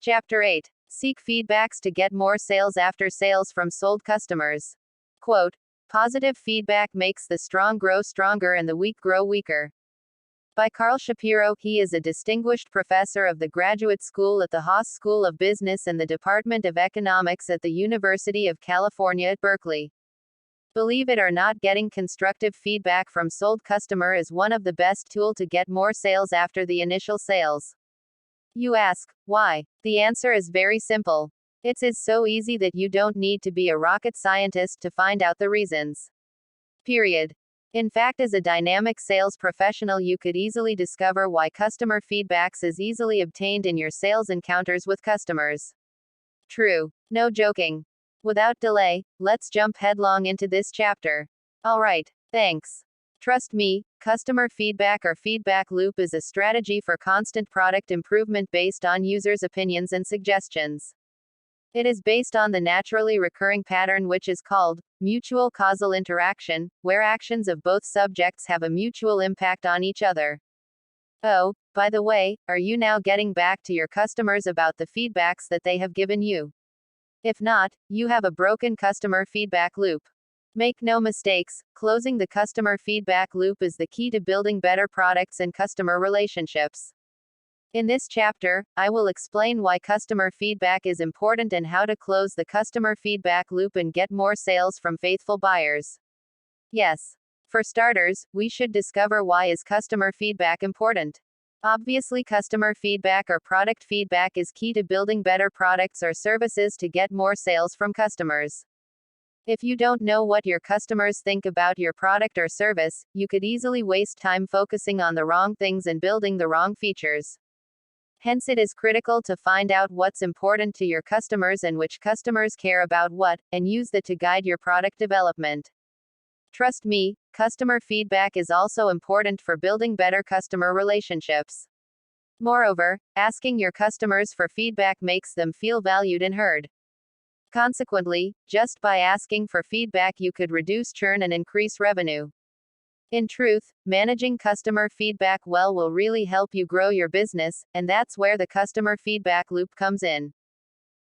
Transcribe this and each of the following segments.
Chapter 8. Seek feedbacks to get more sales after sales from sold customers. Quote, positive feedback makes the strong grow stronger and the weak grow weaker. By Carl Shapiro. He is a distinguished professor of the Graduate School at the Haas School of Business and the Department of Economics at the University of California at Berkeley. Believe it or not, getting constructive feedback from sold customer is one of the best tool to get more sales after the initial sales. You ask, why? The answer is very simple. It is so easy that you don't need to be a rocket scientist to find out the reasons. Period. In fact, as a dynamic sales professional, you could easily discover why customer feedbacks is easily obtained in your sales encounters with customers. True. No joking. Without delay, let's jump headlong into this chapter. Alright, thanks. Trust me, customer feedback or feedback loop is a strategy for constant product improvement based on users' opinions and suggestions. It is based on the naturally recurring pattern which is called mutual causal interaction, where actions of both subjects have a mutual impact on each other. Oh, by the way, are you now getting back to your customers about the feedbacks that they have given you? If not, you have a broken customer feedback loop. Make no mistakes, closing the customer feedback loop is the key to building better products and customer relationships. In this chapter, I will explain why customer feedback is important and how to close the customer feedback loop and get more sales from faithful buyers. Yes. For starters, we should discover why is customer feedback important. Obviously, customer feedback or product feedback is key to building better products or services to get more sales from customers. If you don't know what your customers think about your product or service, you could easily waste time focusing on the wrong things and building the wrong features. Hence, it is critical to find out what's important to your customers and which customers care about what, and use that to guide your product development. Trust me, customer feedback is also important for building better customer relationships. Moreover, asking your customers for feedback makes them feel valued and heard. Consequently, just by asking for feedback, you could reduce churn and increase revenue. In truth, managing customer feedback well will really help you grow your business, and that's where the customer feedback loop comes in.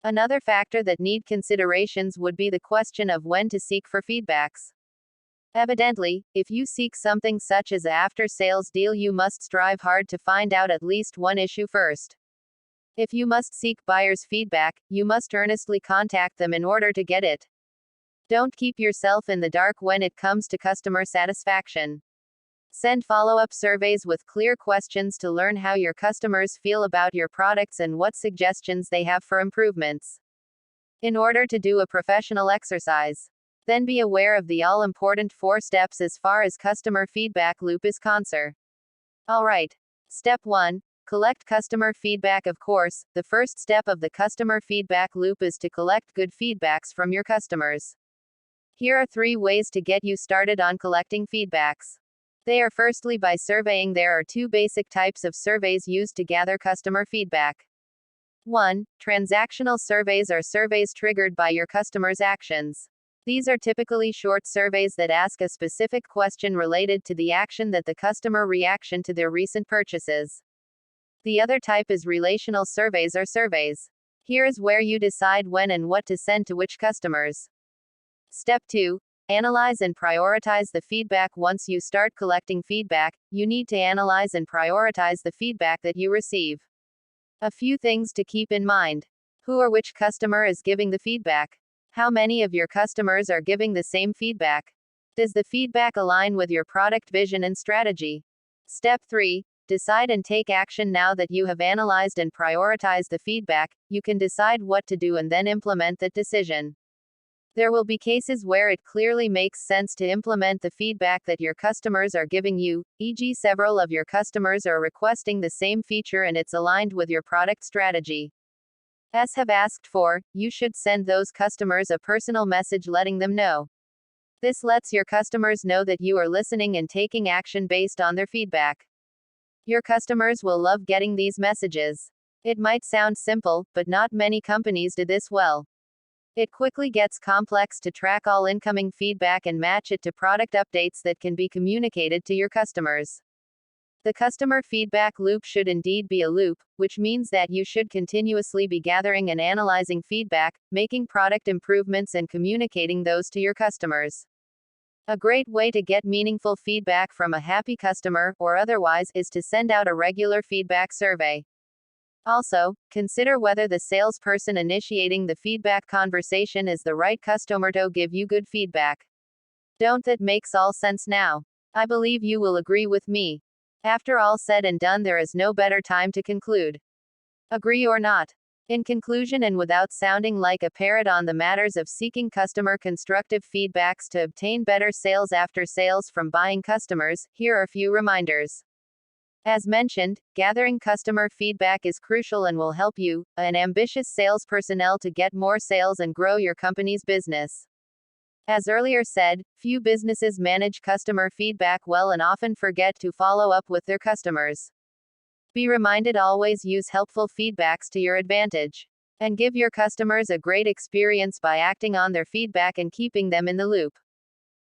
Another factor that need considerations would be the question of when to seek for feedbacks. Evidently, if you seek something such as an after-sales deal, you must strive hard to find out at least one issue first. If you must seek buyers' feedback, you must earnestly contact them in order to get it. Don't keep yourself in the dark when it comes to customer satisfaction. Send follow-up surveys with clear questions to learn how your customers feel about your products and what suggestions they have for improvements. In order to do a professional exercise, then be aware of the all-important 4 steps as far as customer feedback loop is concerned. Alright. Step 1. Collect customer feedback. Of course, the first step of the customer feedback loop is to collect good feedbacks from your customers. Here are 3 ways to get you started on collecting feedbacks. They are firstly by surveying. There are 2 basic types of surveys used to gather customer feedback. 1. Transactional surveys are surveys triggered by your customers' actions. These are typically short surveys that ask a specific question related to the action that the customer reaction to their recent purchases. The other type is relational surveys or surveys. Here is where you decide when and what to send to which customers. Step 2. Analyze and prioritize the feedback. Once you start collecting feedback, you need to analyze and prioritize the feedback that you receive. A few things to keep in mind. Who or which customer is giving the feedback? How many of your customers are giving the same feedback? Does the feedback align with your product vision and strategy? Step 3. Decide and take action. Now that you have analyzed and prioritized the feedback, you can decide what to do and then implement that decision. There will be cases where it clearly makes sense to implement the feedback that your customers are giving you, e.g., several of your customers are requesting the same feature and it's aligned with your product strategy. As have asked for, you should send those customers a personal message letting them know. This lets your customers know that you are listening and taking action based on their feedback. Your customers will love getting these messages. It might sound simple, but not many companies do this well. It quickly gets complex to track all incoming feedback and match it to product updates that can be communicated to your customers. The customer feedback loop should indeed be a loop, which means that you should continuously be gathering and analyzing feedback, making product improvements, and communicating those to your customers. A great way to get meaningful feedback from a happy customer, or otherwise, is to send out a regular feedback survey. Also, consider whether the salesperson initiating the feedback conversation is the right customer to give you good feedback. Don't that makes all sense now? I believe you will agree with me. After all said and done, there is no better time to conclude. Agree or not? In conclusion, and without sounding like a parrot on the matters of seeking customer constructive feedbacks to obtain better sales after sales from buying customers, here are a few reminders. As mentioned, gathering customer feedback is crucial and will help you, an ambitious sales personnel, to get more sales and grow your company's business. As earlier said, few businesses manage customer feedback well and often forget to follow up with their customers. Be reminded, always use helpful feedbacks to your advantage. And give your customers a great experience by acting on their feedback and keeping them in the loop.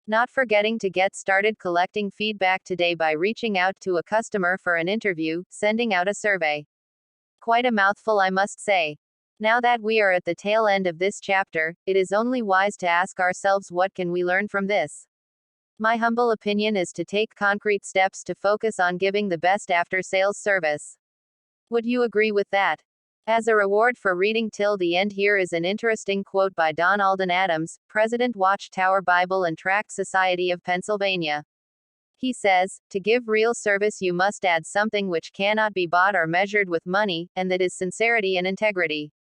Not forgetting to get started collecting feedback today by reaching out to a customer for an interview, sending out a survey. Quite a mouthful, I must say. Now that we are at the tail end of this chapter, it is only wise to ask ourselves, what can we learn from this? My humble opinion is to take concrete steps to focus on giving the best after-sales service. Would you agree with that? As a reward for reading till the end, here is an interesting quote by Don Alden Adams, President, Watchtower Bible and Tract Society of Pennsylvania. He says, "To give real service you must add something which cannot be bought or measured with money, and that is sincerity and integrity."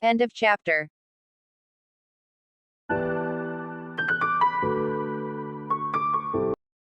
End of chapter.